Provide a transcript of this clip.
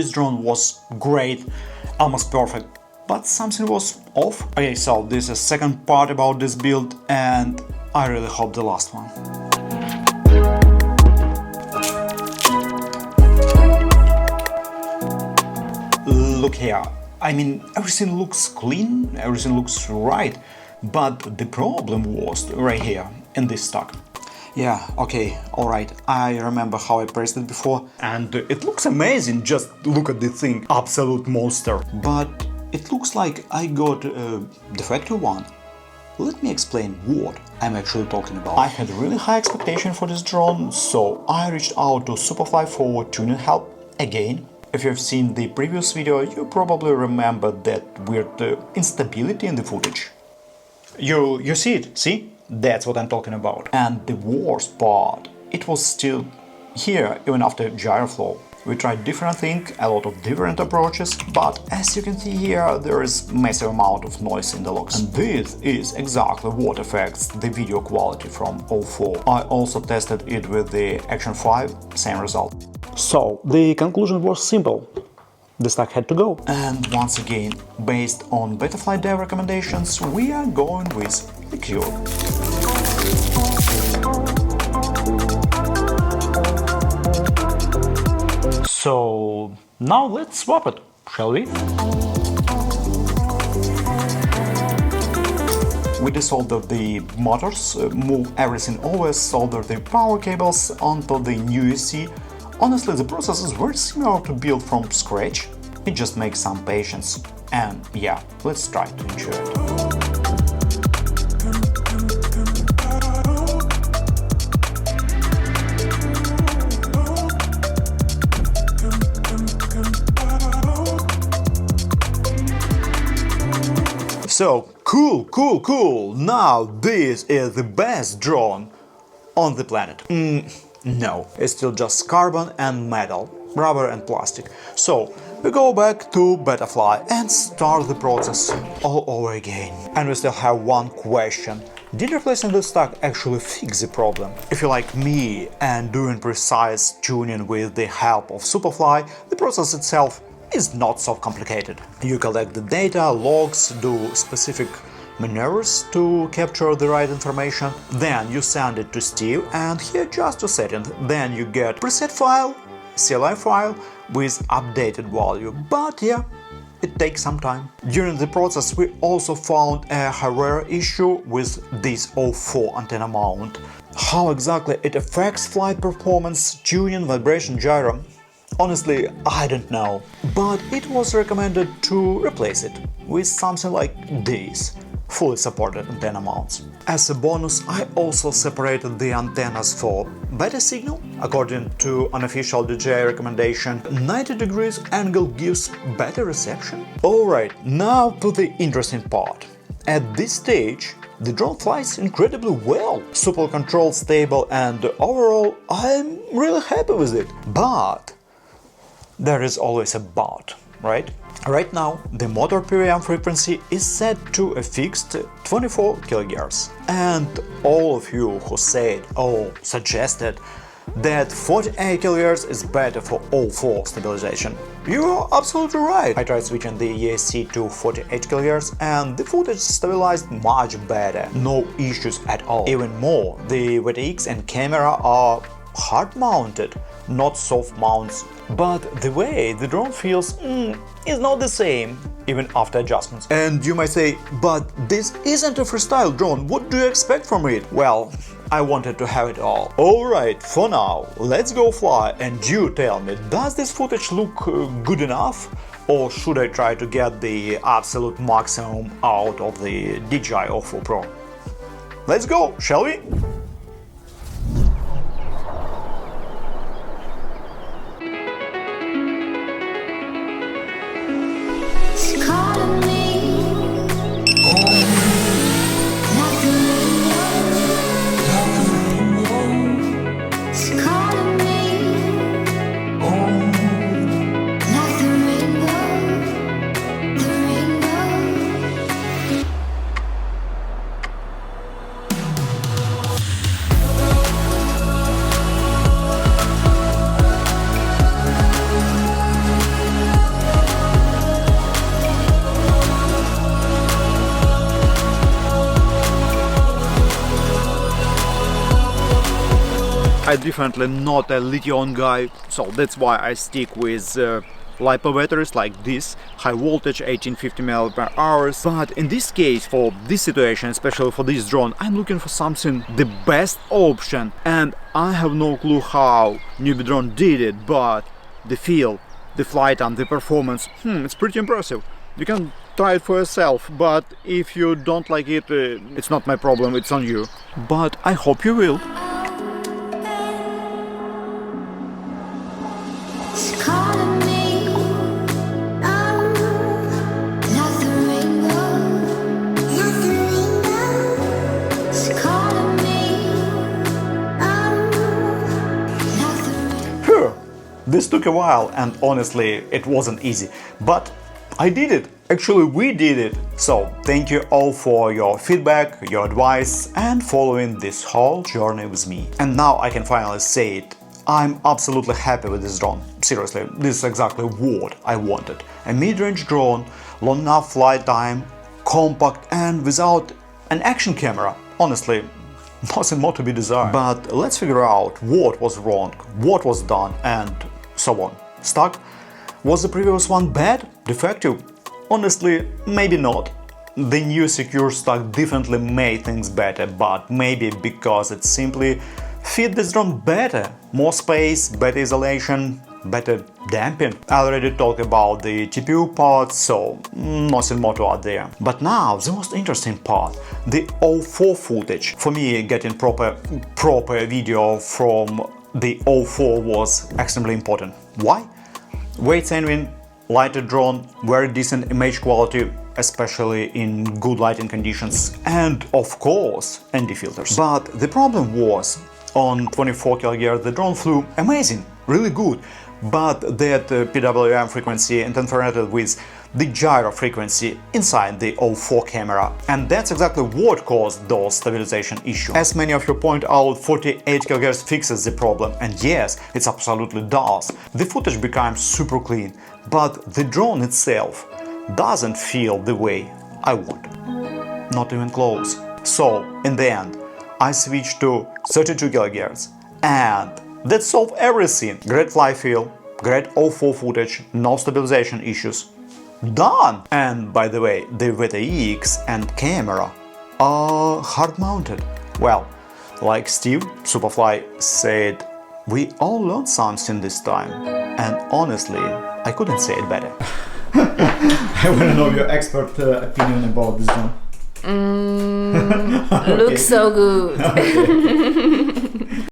this drone was great, almost perfect, but something was off. Okay, so this is second part about this build, and I really hope the last one. Look here, I mean, everything looks clean, everything looks right, but the problem was right here, in this stack. Yeah, okay, alright, I remember how I pressed it before, and it looks amazing, just look at the thing, absolute monster. But it looks like I got a defective one. Let me explain what I'm actually talking about. I had really high expectation for this drone, so I reached out to Supafly for tuning help again. If you've seen the previous video, you probably remember that weird instability in the footage. You see it, see? That's what I'm talking about. And the worst part, it was still here even after gyro flow. We tried different things, a lot of different approaches, but as you can see here, there is massive amount of noise in the logs. And this is exactly what affects the video quality from O4. I also tested it with the Action 5, same result. So, the conclusion was simple. The stack had to go. And once again, based on Betaflight dev recommendations, we are going with SEQURE. So now let's swap it, shall we? We desoldered the motors, move everything over, solder the power cables onto the new EC. Honestly, the process is very similar to build from scratch. It just makes some patience. And yeah, let's try to enjoy it. So, cool! Now this is the best drone on the planet. No, it's still just carbon and metal, rubber and plastic. So, we go back to Betaflight and start the process all over again. And we still have one question. Did replacing the stack actually fix the problem? If you're like me and doing precise tuning with the help of Supafly, the process itself is not so complicated. You collect the data, logs, do specific maneuvers to capture the right information, then you send it to Steve and he adjusts the settings. Then you get preset file, CLI file with updated value. But yeah, it takes some time. During the process we also found a hardware issue with this O4 antenna mount. How exactly it affects flight performance, tuning, vibration, gyro? Honestly, I don't know, but it was recommended to replace it with something like this, fully supported antenna mounts. As a bonus, I also separated the antennas for better signal. According to unofficial DJI recommendation, 90 degrees angle gives better reception. Alright, now to the interesting part. At this stage, the drone flies incredibly well, super controlled, stable, and overall I'm really happy with it. But there is always a but, right? Right now, the motor PWM frequency is set to a fixed 24 kHz. And all of you who said or suggested that 48 kHz is better for O4 stabilization, you are absolutely right. I tried switching the ESC to 48 kHz and the footage stabilized much better, no issues at all. Even more, the VTX and camera are hard mounted, not soft mounts, but the way the drone feels is not the same, even after adjustments. And you might say, but this isn't a freestyle drone, what do you expect from it? Well, I wanted to have it all. Alright, for now, let's go fly and you tell me, does this footage look good enough? Or should I try to get the absolute maximum out of the DJI O4 Pro? Let's go, shall we? I'm definitely not a lithium guy, so that's why I stick with LiPo batteries like this, high voltage 1850 mAh. But in this case, for this situation, especially for this drone, I'm looking for something the best option, and I have no clue how newbie drone did it, but the feel, the flight and the performance, it's pretty impressive. You can try it for yourself, but if you don't like it, it's not my problem, it's on you. But I hope you will. This took a while, and honestly, it wasn't easy, but I did it. Actually, we did it. So thank you all for your feedback, your advice, and following this whole journey with me. And now I can finally say it. I'm absolutely happy with this drone. Seriously, this is exactly what I wanted. A mid-range drone, long enough flight time, compact and without an action camera. Honestly, nothing more to be desired. But let's figure out what was wrong, what was done, and so on. Stuck? Was the previous one bad? Defective? Honestly, maybe not. The new SEQURE Stack definitely made things better, but maybe because it simply fit this drone better. More space, better isolation, better damping. I already talked about the TPU part, so nothing more to add there. But now the most interesting part, the O4 footage. For me, getting proper video from the O4 was extremely important. Why? Weight saving, lighter drone, very decent image quality, especially in good lighting conditions, and of course ND filters. But the problem was, on 24 kHz the drone flew amazing, really good, but that PWM frequency interfered with the gyro frequency inside the O4 camera, and that's exactly what caused those stabilization issues. As many of you point out, 48 kHz fixes the problem, and yes, it absolutely does. The footage becomes super clean, but the drone itself doesn't feel the way I want. Not even close. So, in the end, I switched to 32 kHz, and that solved everything. Great fly feel, great O4 footage, no stabilization issues. Done! And by the way, the VTX and camera are hard mounted. Well, like Steve, Supafly, said, we all learned something this time. And honestly, I couldn't say it better. I want to know your expert opinion about this one. Okay. Looks so good. Okay.